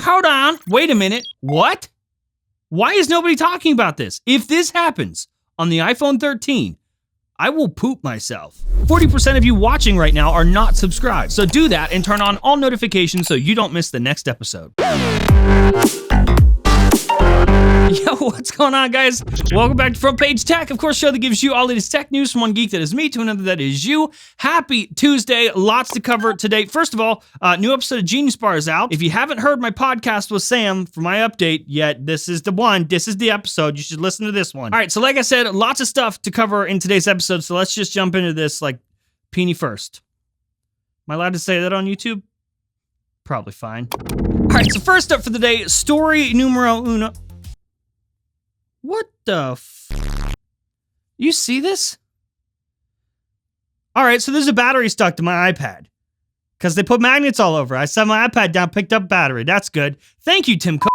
Hold on. Wait a minute. What? Why is nobody talking about this? If this happens on the iPhone 13, I will poop myself. 40% of you watching right now are not subscribed, so do that and turn on all notifications so you don't miss the next episode. Yo, what's going on, guys? Welcome back to Front Page Tech, of course, show that gives you all the latest tech news from one geek that is me to another that is you. Happy Tuesday, lots to cover today. First of all, new episode of Genius Bar is out. If you haven't heard my podcast with Sam for my update yet, this is the one. This is the episode. You should listen to this one. All right, so like I said, lots of stuff to cover in today's episode, so let's just jump into this like Peony first. Am I allowed to say that on YouTube? Probably fine. All right, so first up for the day, story numero uno. What the You see this? All right, so there's a battery stuck to my iPad because they put magnets all over. I set my iPad down, picked up battery. That's good. Thank you, Tim Cook.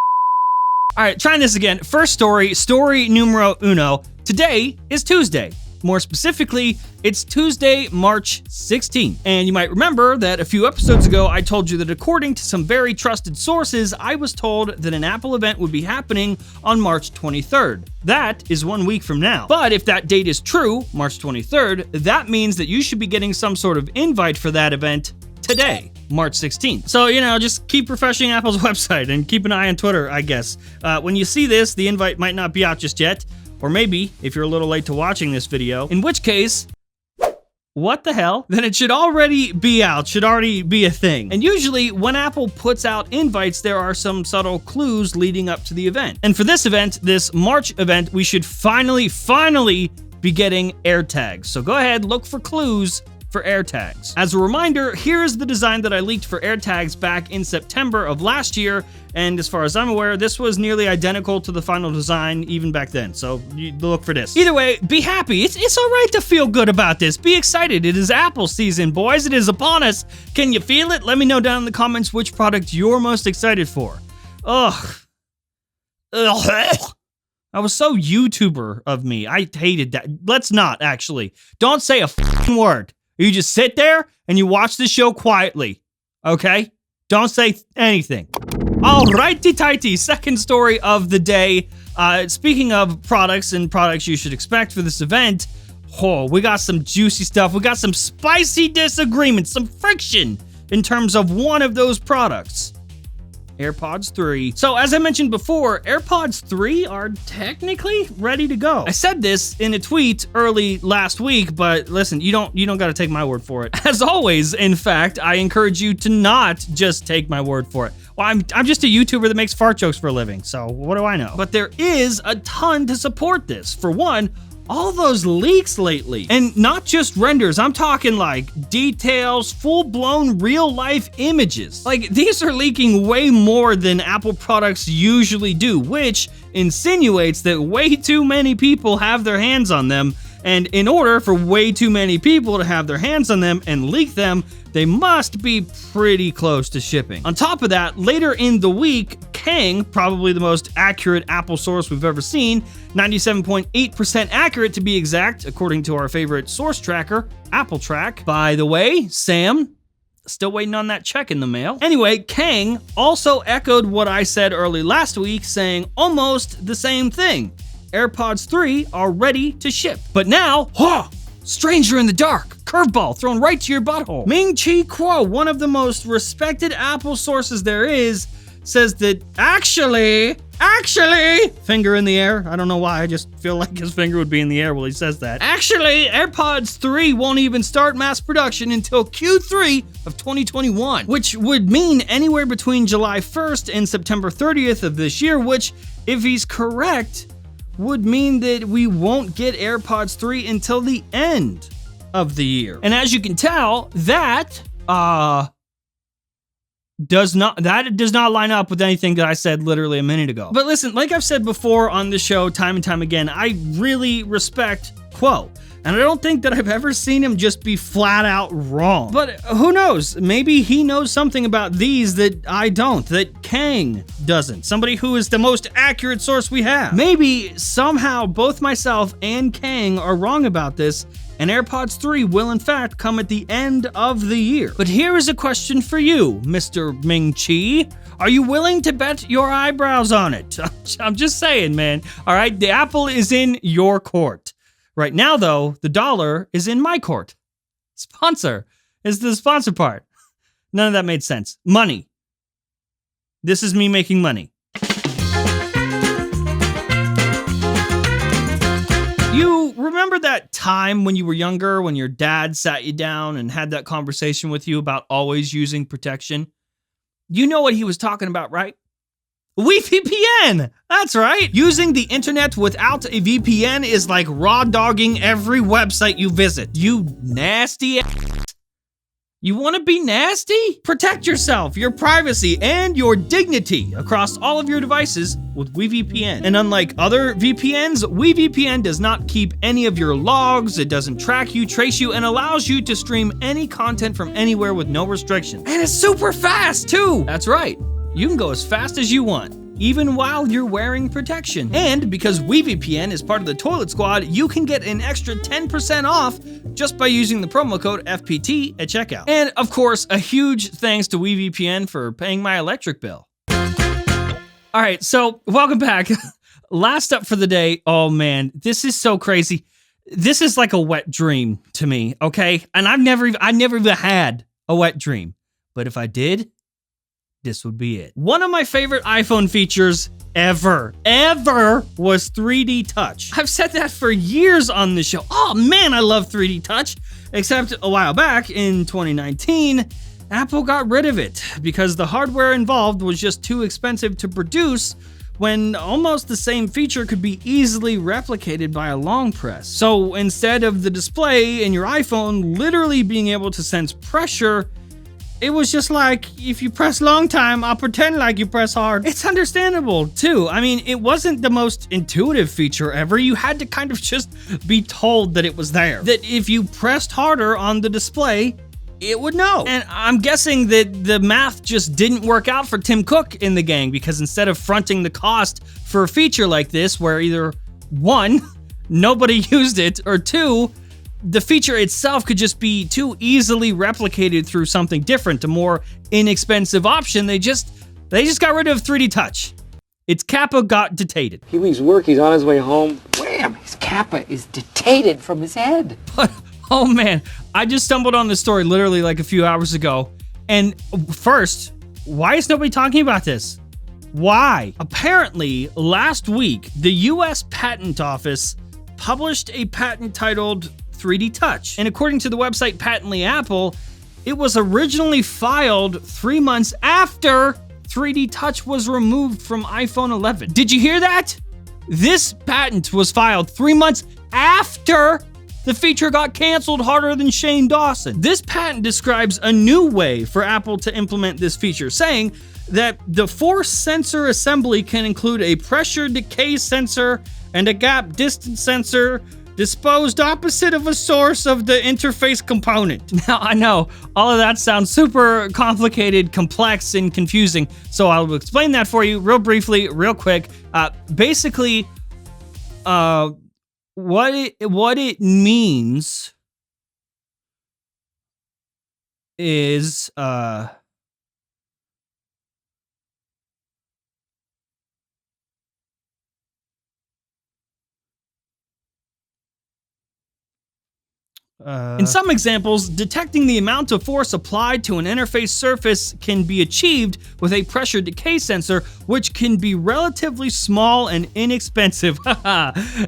All right, trying this again. First story numero uno. Today is Tuesday. More specifically, it's Tuesday, March 16th. And you might remember that a few episodes ago, I told you that according to some very trusted sources, I was told that an Apple event would be happening on March 23rd. That is 1 week from now. But if that date is true, March 23rd, that means that you should be getting some sort of invite for that event today, March 16th. So, just keep refreshing Apple's website and keep an eye on Twitter, I guess. When you see this, the invite might not be out just yet. Or maybe, if you're a little late to watching this video, in which case, what the hell? Then it should already be out, should already be a thing. And usually, when Apple puts out invites, there are some subtle clues leading up to the event. And for this event, this March event, we should finally be getting AirTags. So go ahead, look for clues for AirTags. As a reminder, here is the design that I leaked for AirTags back in September of last year, and as far as I'm aware, this was nearly identical to the final design even back then, so you look for this. Either way, be happy. It's all right to feel good about this. Be excited. It is Apple season, boys. It is upon us. Can you feel it? Let me know down in the comments which product you're most excited for. Ugh. That was so YouTuber of me. I hated that. Let's not, actually. Don't say a f***ing word. You just sit there and you watch the show quietly, okay? Don't say anything. Alrighty-tighty, second story of the day. Speaking of products and products you should expect for this event, we got some juicy stuff. We got some spicy disagreements, some friction in terms of one of those products. AirPods 3. So as I mentioned before, AirPods 3 are technically ready to go. I said this in a tweet early last week, but listen, you don't got to take my word for it. As always, in fact, I encourage you to not just take my word for it. Well, I'm just a YouTuber that makes fart jokes for a living, so what do I know? But there is a ton to support this. For one, all those leaks lately, and not just renders, I'm talking like details, full-blown real-life images. Like, these are leaking way more than Apple products usually do, which insinuates that way too many people have their hands on them, and in order for way too many people to have their hands on them and leak them, they must be pretty close to shipping. On top of that, later in the week, Kang, probably the most accurate Apple source we've ever seen, 97.8% accurate to be exact, according to our favorite source tracker, Apple Track. By the way, Sam, still waiting on that check in the mail. Anyway, Kang also echoed what I said early last week, saying almost the same thing. AirPods 3 are ready to ship. But now, stranger in the dark, curveball thrown right to your butthole. Ming-Chi Kuo, one of the most respected Apple sources there is, says that actually, finger in the air. I don't know why, I just feel like his finger would be in the air while he says that. Actually, AirPods 3 won't even start mass production until Q3 of 2021, which would mean anywhere between July 1st and September 30th of this year, which, if he's correct, would mean that we won't get AirPods 3 until the end of the year. And as you can tell, that does not line up with anything that I said literally a minute ago. But listen, like I've said before on the show time and time again, I really respect Kuo. And I don't think that I've ever seen him just be flat out wrong. But who knows? Maybe he knows something about these that I don't, that Kang doesn't. Somebody who is the most accurate source we have. Maybe somehow both myself and Kang are wrong about this, and AirPods 3 will in fact come at the end of the year. But here is a question for you, Mr. Ming-Chi. Are you willing to bet your eyebrows on it? I'm just saying, man. All right, the apple is in your court. Right now, though, the dollar is in my court. Sponsor is the sponsor part. None of that made sense. Money. This is me making money. You remember that time when you were younger, when your dad sat you down and had that conversation with you about always using protection? You know what he was talking about, right? VPN! That's right! Using the internet without a VPN is like raw dogging every website you visit. You nasty ass. You want to be nasty? Protect yourself, your privacy, and your dignity across all of your devices with WeVPN. And unlike other VPNs, WeVPN does not keep any of your logs, it doesn't track you, trace you, and allows you to stream any content from anywhere with no restrictions. And it's super fast, too! That's right. You can go as fast as you want, even while you're wearing protection. And because WeVPN is part of the Toilet Squad, you can get an extra 10% off just by using the promo code FPT at checkout. And of course, a huge thanks to WeVPN for paying my electric bill. All right, so welcome back. Last up for the day. Oh man, this is so crazy. This is like a wet dream to me, okay? And I never even had a wet dream. But if I did, this would be it. One of my favorite iPhone features ever was 3D Touch. I've said that for years on the show. Oh man, I love 3D Touch. Except a while back in 2019, Apple got rid of it because the hardware involved was just too expensive to produce when almost the same feature could be easily replicated by a long press. So instead of the display in your iPhone literally being able to sense pressure, it was just like, if you press long time, I'll pretend like you press hard. It's understandable, too. I mean, it wasn't the most intuitive feature ever. You had to kind of just be told that it was there. That if you pressed harder on the display, it would know. And I'm guessing that the math just didn't work out for Tim Cook in the gang, because instead of fronting the cost for a feature like this, where either one, nobody used it, or two, the feature itself could just be too easily replicated through something different, a more inexpensive option, they just got rid of 3D Touch. Its Kappa got detated. He leaves work, he's on his way home. Wham! His Kappa is detated from his head. But, oh man, I just stumbled on this story literally like a few hours ago. And first, why is nobody talking about this? Why? Apparently, last week, the US Patent Office published a patent titled 3D Touch. And according to the website Patently Apple, it was originally filed 3 months after 3D Touch was removed from iPhone 11. Did you hear that? This patent was filed 3 months after the feature got canceled harder than Shane Dawson. This patent describes a new way for Apple to implement this feature, saying that the force sensor assembly can include a pressure decay sensor and a gap distance sensor disposed opposite of a source of the interface component. Now, I know all of that sounds super complicated, complex, and confusing, so I'll explain that for you real briefly, real quick. Basically, what it means is in some examples, detecting the amount of force applied to an interface surface can be achieved with a pressure decay sensor, which can be relatively small and inexpensive.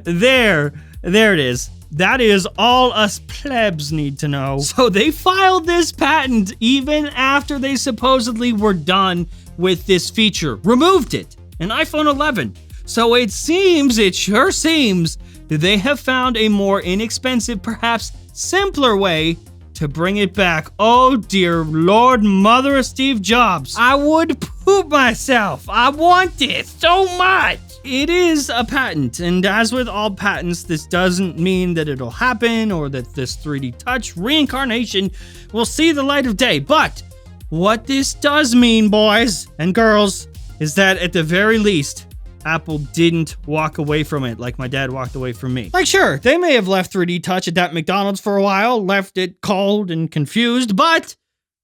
There it is. That is all us plebs need to know. So they filed this patent even after they supposedly were done with this feature, removed it in iPhone 11. So it sure seems that they have found a more inexpensive, perhaps simpler way to bring it back. Oh dear Lord, mother of Steve Jobs. I would poop myself. I want this so much. it is a patent, and as with all patents, this doesn't mean that it'll happen or that this 3D touch reincarnation will see the light of day. But what this does mean, boys and girls, is that at the very least, Apple didn't walk away from it like my dad walked away from me. Like, sure, they may have left 3D touch at that McDonald's for a while, left it cold and confused, but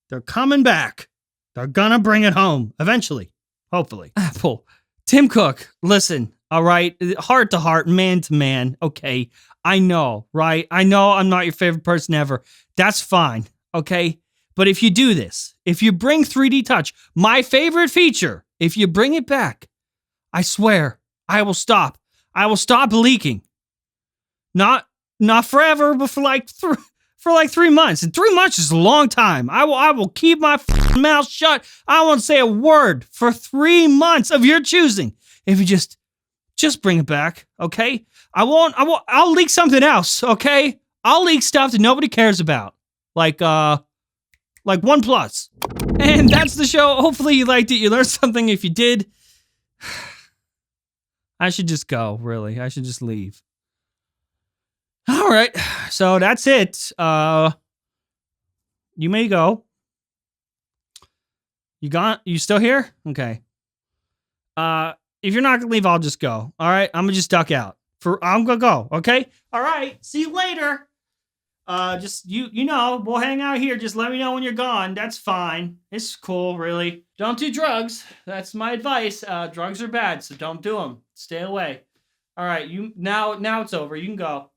they're coming back. They're gonna bring it home eventually. Hopefully. Apple. Tim Cook, listen, all right? Heart to heart, man to man, okay? I know, right? I know I'm not your favorite person ever. That's fine, okay? But if you do this, if you bring 3D touch, my favorite feature, if you bring it back, I swear, I will stop. I will stop leaking. Not forever, but for like 3 months. And 3 months is a long time. I will keep my mouth shut. I won't say a word for 3 months of your choosing. If you just bring it back, okay? I'll leak something else, okay? I'll leak stuff that nobody cares about. Like OnePlus. And that's the show. Hopefully you liked it. You learned something. If you did, I should just go, really. I should just leave. All right. So that's it. You may go. You still here? Okay. If you're not gonna leave, I'll just go. All right. I'm gonna just duck out. I'm gonna go. Okay. All right. See you later. Just we'll hang out here. Just let me know when you're gone. That's fine. It's cool, really. Don't do drugs. That's my advice. Drugs are bad, so don't do them. Stay away. All right, now it's over. You can go.